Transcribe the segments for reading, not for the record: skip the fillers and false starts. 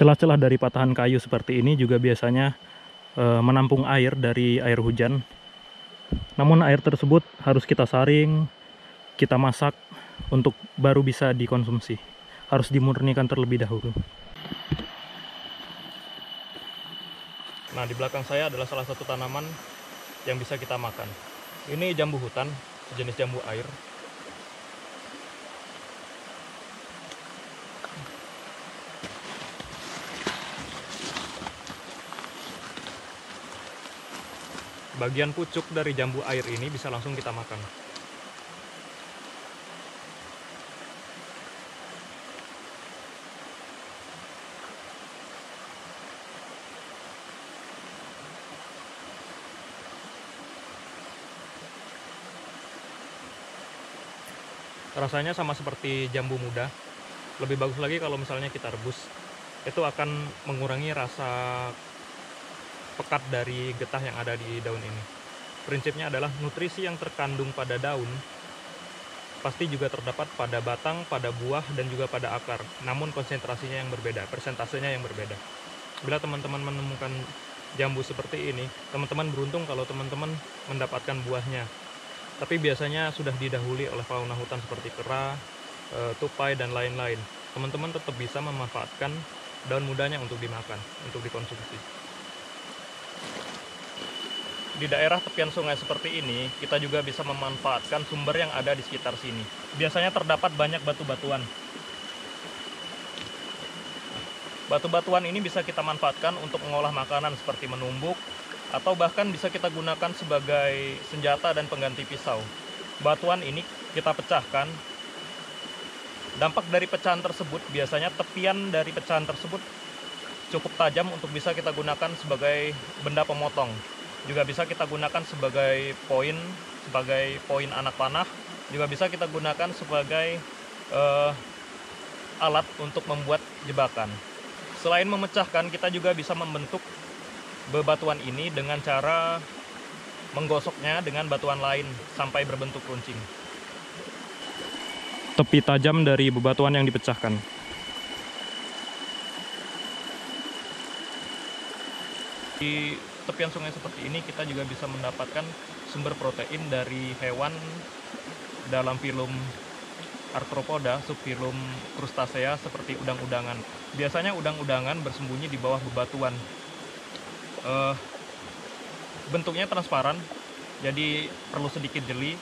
Celah-celah dari patahan kayu seperti ini juga biasanya menampung air dari air hujan. Namun air tersebut harus kita saring, kita masak untuk baru bisa dikonsumsi. Harus dimurnikan terlebih dahulu. Nah, di belakang saya adalah salah satu tanaman yang bisa kita makan. Ini jambu hutan, sejenis jambu air. Bagian pucuk dari jambu air ini bisa langsung kita makan. Rasanya sama seperti jambu muda. Lebih bagus lagi kalau misalnya kita rebus. Itu akan mengurangi rasa pekat dari getah yang ada di daun ini. Prinsipnya adalah nutrisi yang terkandung pada daun pasti juga terdapat pada batang, pada buah, dan juga pada akar. Namun konsentrasinya yang berbeda, persentasenya yang berbeda. Bila teman-teman menemukan jambu seperti ini, teman-teman beruntung kalau teman-teman mendapatkan buahnya. Tapi biasanya sudah didahului oleh fauna hutan seperti kera, tupai, dan lain-lain. Teman-teman tetap bisa memanfaatkan daun mudanya untuk dimakan, untuk dikonsumsi. Di daerah tepian sungai seperti ini, kita juga bisa memanfaatkan sumber yang ada di sekitar sini. Biasanya terdapat banyak batu-batuan. Batu-batuan ini bisa kita manfaatkan untuk mengolah makanan seperti menumbuk, atau bahkan bisa kita gunakan sebagai senjata dan pengganti pisau. Batuan ini kita pecahkan. Dampak dari pecahan tersebut, biasanya tepian dari pecahan tersebut cukup tajam untuk bisa kita gunakan sebagai benda pemotong. Juga bisa kita gunakan sebagai poin anak panah. Juga bisa kita gunakan sebagai alat untuk membuat jebakan. Selain memecahkan, kita juga bisa membentuk bebatuan ini dengan cara menggosoknya dengan batuan lain sampai berbentuk runcing. Tepi tajam dari bebatuan yang dipecahkan. Di tepian sungai seperti ini kita juga bisa mendapatkan sumber protein dari hewan dalam filum Arthropoda, subfilum Crustacea seperti udang-udangan. Biasanya udang-udangan bersembunyi di bawah bebatuan. Bentuknya transparan, jadi perlu sedikit jeli.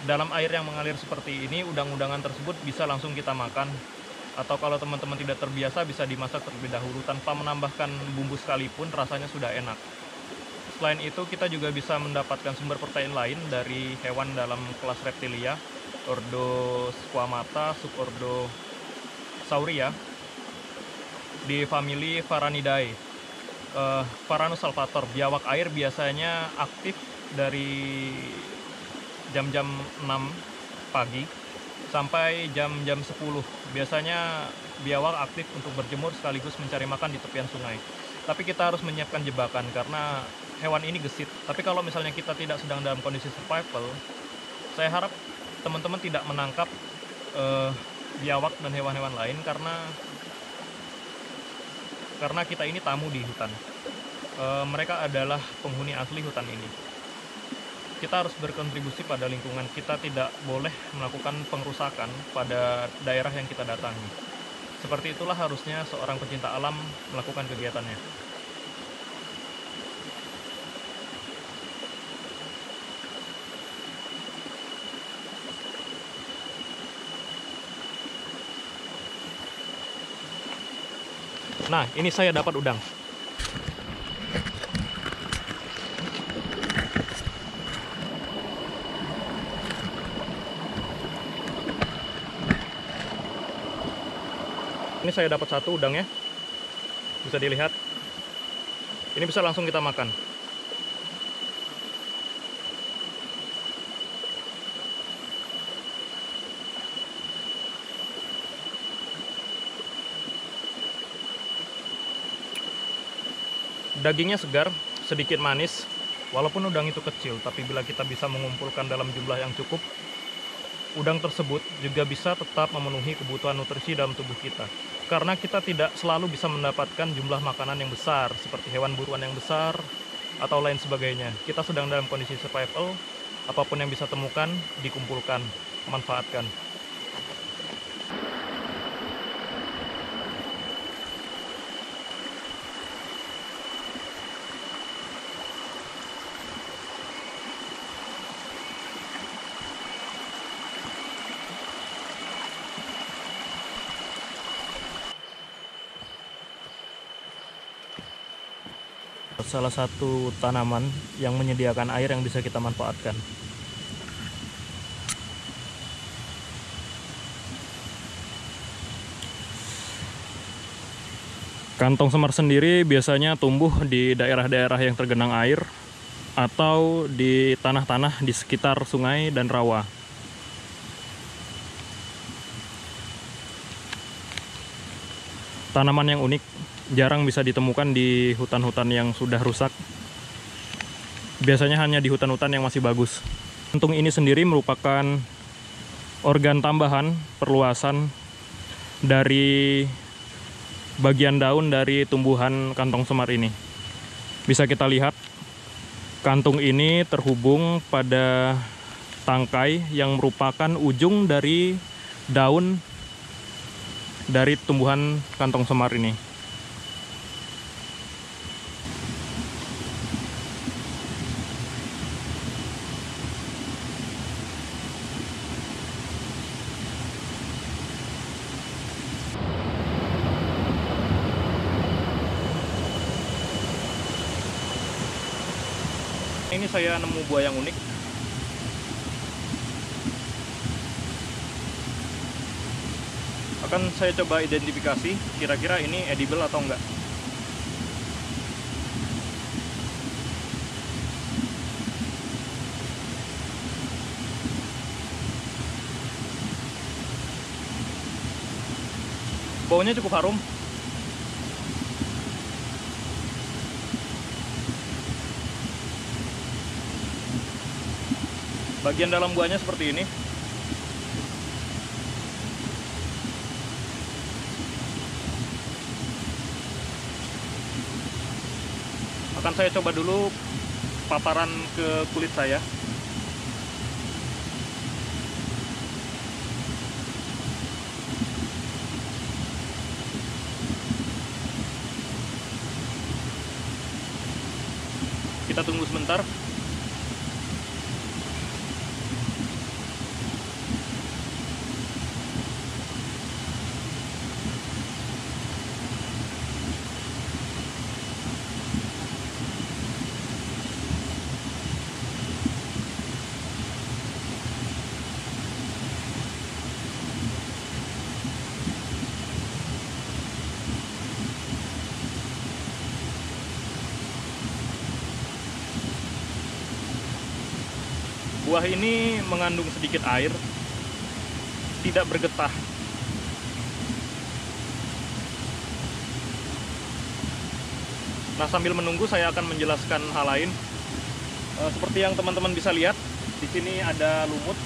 Dalam air yang mengalir seperti ini, udang-udangan tersebut bisa langsung kita makan. Atau kalau teman-teman tidak terbiasa, bisa dimasak terlebih dahulu tanpa menambahkan bumbu sekalipun, rasanya sudah enak. Selain itu, kita juga bisa mendapatkan sumber protein lain dari hewan dalam kelas reptilia, ordo Squamata, subordo Sauria, di famili Varanidae. Varanus salvator, biawak air biasanya aktif dari jam-jam 6 pagi sampai jam-jam 10. Biasanya biawak aktif untuk berjemur sekaligus mencari makan di tepian sungai. Tapi kita harus menyiapkan jebakan karena hewan ini gesit. Tapi kalau misalnya kita tidak sedang dalam kondisi survival, saya harap teman-teman tidak menangkap biawak dan hewan-hewan lain karena kita ini tamu di hutan. Mereka adalah penghuni asli hutan ini. Kita harus berkontribusi pada lingkungan. Kita tidak boleh melakukan pengrusakan pada daerah yang kita datangi. Seperti itulah harusnya seorang pecinta alam melakukan kegiatannya. Nah, ini saya dapat udang. Ini saya dapat satu udangnya. Bisa dilihat. Ini bisa langsung kita makan. Dagingnya segar, sedikit manis. Walaupun udang itu kecil, tapi bila kita bisa mengumpulkan dalam jumlah yang cukup, udang tersebut juga bisa tetap memenuhi kebutuhan nutrisi dalam tubuh kita. karena kita tidak selalu bisa mendapatkan jumlah makanan yang besar seperti hewan buruan yang besar atau lain sebagainya. Kita sedang dalam kondisi survival, apapun yang bisa temukan dikumpulkan, manfaatkan. Salah satu tanaman yang menyediakan air yang bisa kita manfaatkan. Kantong semar sendiri biasanya tumbuh di daerah-daerah yang tergenang air atau di tanah-tanah di sekitar sungai dan rawa. Tanaman yang unik, jarang bisa ditemukan di hutan-hutan yang sudah rusak. Biasanya hanya di hutan-hutan yang masih bagus. Kantung ini sendiri merupakan organ tambahan perluasan dari bagian daun dari tumbuhan kantong semar ini. Bisa kita lihat, kantung ini terhubung pada tangkai yang merupakan ujung dari daun dari tumbuhan kantong semar ini. Ini saya nemu buah yang unik. Akan saya coba identifikasi kira-kira ini edible atau enggak. Baunya cukup harum. Bagian dalam buahnya seperti ini. Akan saya coba dulu paparan ke kulit saya. Kita tunggu sebentar. Buah ini mengandung sedikit air, tidak bergetah. Nah, sambil menunggu saya akan menjelaskan hal lain. Seperti yang teman-teman bisa lihat, di sini ada lumut.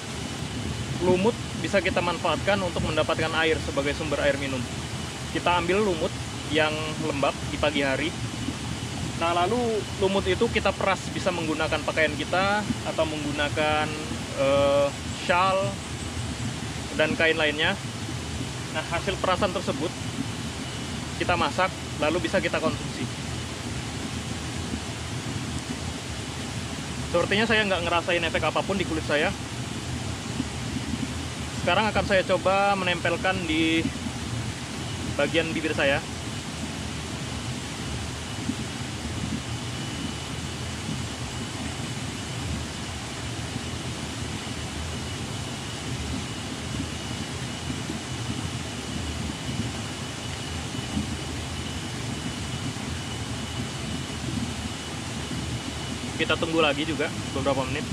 Lumut bisa kita manfaatkan untuk mendapatkan air sebagai sumber air minum. Kita ambil lumut yang lembab di pagi hari. Nah, lalu lumut itu kita peras, bisa menggunakan pakaian kita atau menggunakan shawl dan kain lainnya. Nah, hasil perasan tersebut kita masak, lalu bisa kita konsumsi. Sepertinya saya nggak ngerasain efek apapun di kulit saya. Sekarang akan saya coba menempelkan di bagian bibir saya. Kita tunggu lagi juga beberapa menit.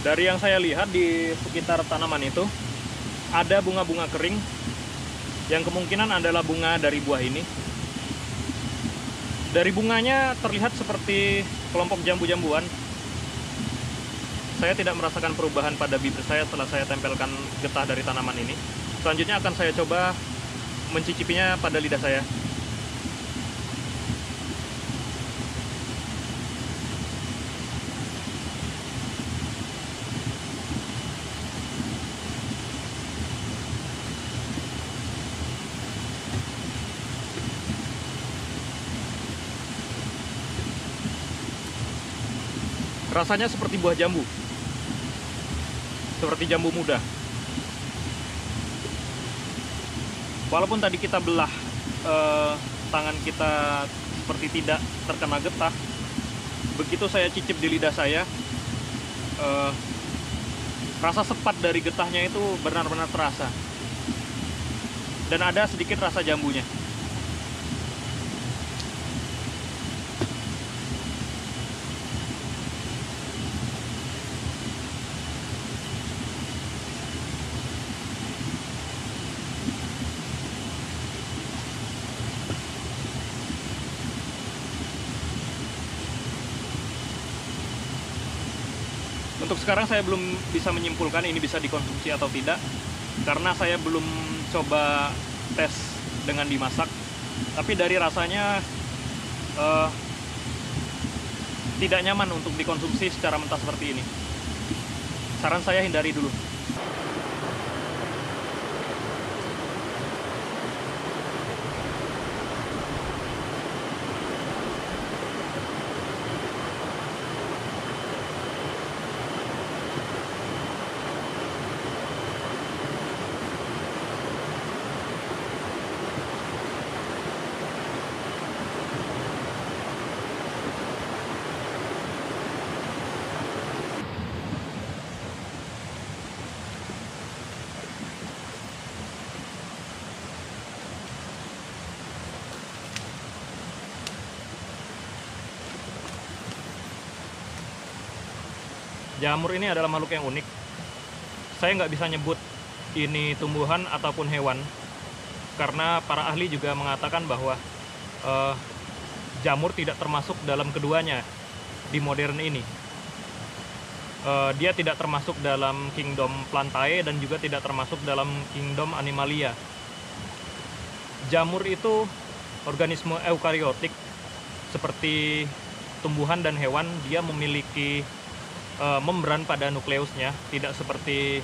Dari yang saya lihat di sekitar tanaman itu ada bunga-bunga kering yang kemungkinan adalah bunga dari buah ini. Dari bunganya terlihat seperti kelompok jambu-jambuan. Saya tidak merasakan perubahan pada bibir saya setelah saya tempelkan getah dari tanaman ini. Selanjutnya akan saya coba mencicipinya pada lidah saya. Rasanya seperti buah jambu, seperti jambu muda. Walaupun tadi kita belah tangan kita seperti tidak terkena getah, begitu saya cicip di lidah saya, rasa sepat dari getahnya itu benar-benar terasa. Dan ada sedikit rasa jambunya. Untuk sekarang saya belum bisa menyimpulkan ini bisa dikonsumsi atau tidak, karena saya belum coba tes dengan dimasak. Tapi dari rasanya tidak nyaman untuk dikonsumsi secara mentah seperti ini. Saran saya hindari dulu. Jamur ini adalah makhluk yang unik. Saya nggak bisa nyebut ini tumbuhan ataupun hewan, karena para ahli juga mengatakan bahwa jamur tidak termasuk dalam keduanya di modern ini. Dia tidak termasuk dalam kingdom Plantae dan juga tidak termasuk dalam kingdom Animalia. Jamur itu organisme eukariotik seperti tumbuhan dan hewan. Dia memiliki membran pada nukleusnya, tidak seperti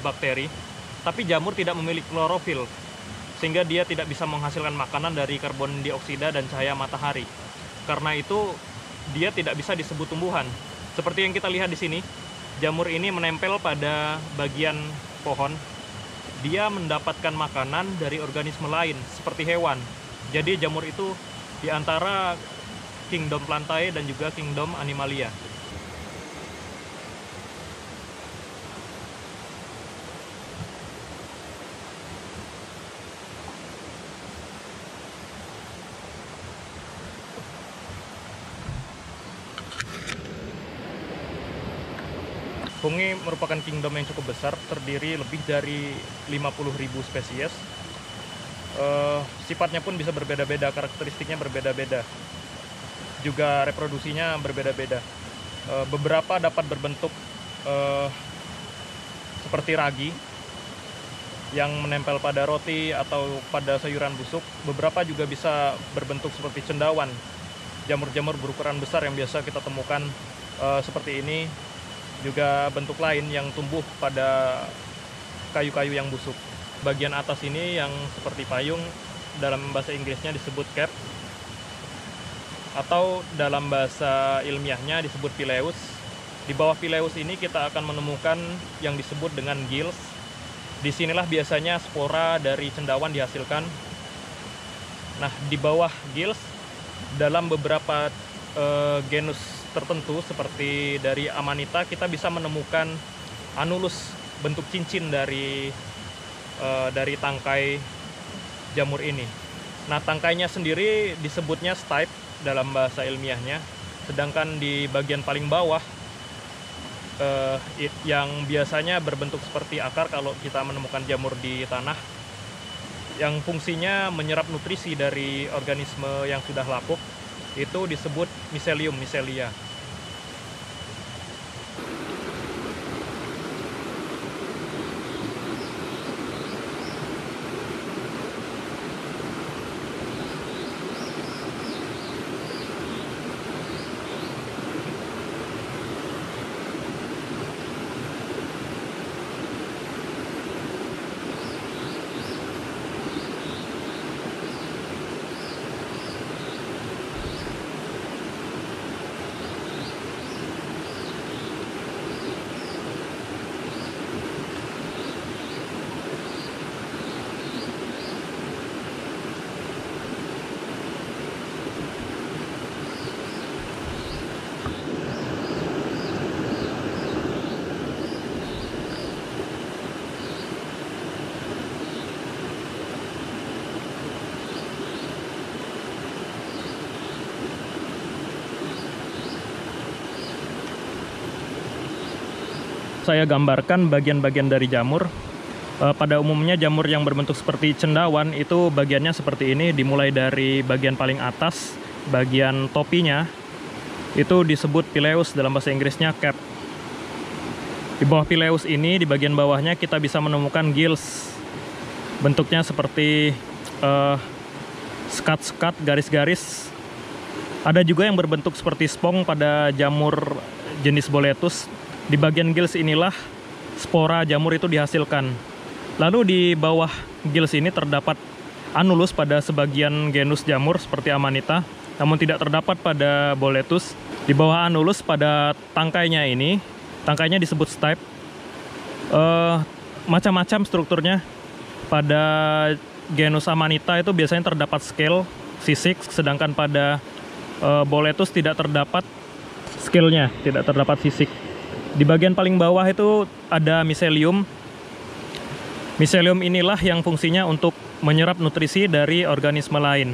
bakteri. Tapi jamur tidak memiliki klorofil, sehingga dia tidak bisa menghasilkan makanan dari karbon dioksida dan cahaya matahari. Karena itu dia tidak bisa disebut tumbuhan. Seperti yang kita lihat di sini, jamur ini menempel pada bagian pohon. Dia mendapatkan makanan dari organisme lain seperti hewan. Jadi jamur itu di antara kingdom Plantae dan juga kingdom Animalia. Fungi merupakan kingdom yang cukup besar, terdiri lebih dari 50.000 spesies. Sifatnya pun bisa berbeda-beda, karakteristiknya berbeda-beda. Juga reproduksinya berbeda-beda. Beberapa dapat berbentuk seperti ragi yang menempel pada roti atau pada sayuran busuk. Beberapa juga bisa berbentuk seperti cendawan, jamur-jamur berukuran besar yang biasa kita temukan seperti ini. Juga bentuk lain yang tumbuh pada kayu-kayu yang busuk. Bagian atas ini yang seperti payung, dalam bahasa Inggrisnya disebut cap, atau dalam bahasa ilmiahnya disebut pileus. Di bawah pileus ini kita akan menemukan yang disebut dengan gills. Disinilah biasanya spora dari cendawan dihasilkan. Nah, di bawah gills, dalam beberapa genus tertentu seperti dari Amanita, kita bisa menemukan anulus, bentuk cincin dari tangkai jamur ini. Nah, tangkainya sendiri disebutnya stipe dalam bahasa ilmiahnya, sedangkan di bagian paling bawah yang biasanya berbentuk seperti akar kalau kita menemukan jamur di tanah, yang fungsinya menyerap nutrisi dari organisme yang sudah lapuk, itu disebut miselium, miselia. Saya gambarkan bagian-bagian dari jamur. Pada umumnya jamur yang berbentuk seperti cendawan itu bagiannya seperti ini, dimulai dari bagian paling atas, bagian topinya itu disebut pileus, dalam bahasa Inggrisnya cap. Di bawah pileus ini, di bagian bawahnya kita bisa menemukan gills. Bentuknya seperti sekat-sekat, garis-garis. Ada juga yang berbentuk seperti spong pada jamur jenis boletus. Di bagian gills inilah spora jamur itu dihasilkan. Lalu di bawah gills ini terdapat anulus pada sebagian genus jamur seperti Amanita, namun tidak terdapat pada boletus. Di bawah anulus pada tangkainya ini, tangkainya disebut stipe. Macam-macam strukturnya. Pada genus Amanita itu biasanya terdapat scale, sisik, sedangkan pada boletus tidak terdapat scale-nya, tidak terdapat sisik. Di bagian paling bawah itu ada miselium. Miselium inilah yang fungsinya untuk menyerap nutrisi dari organisme lain.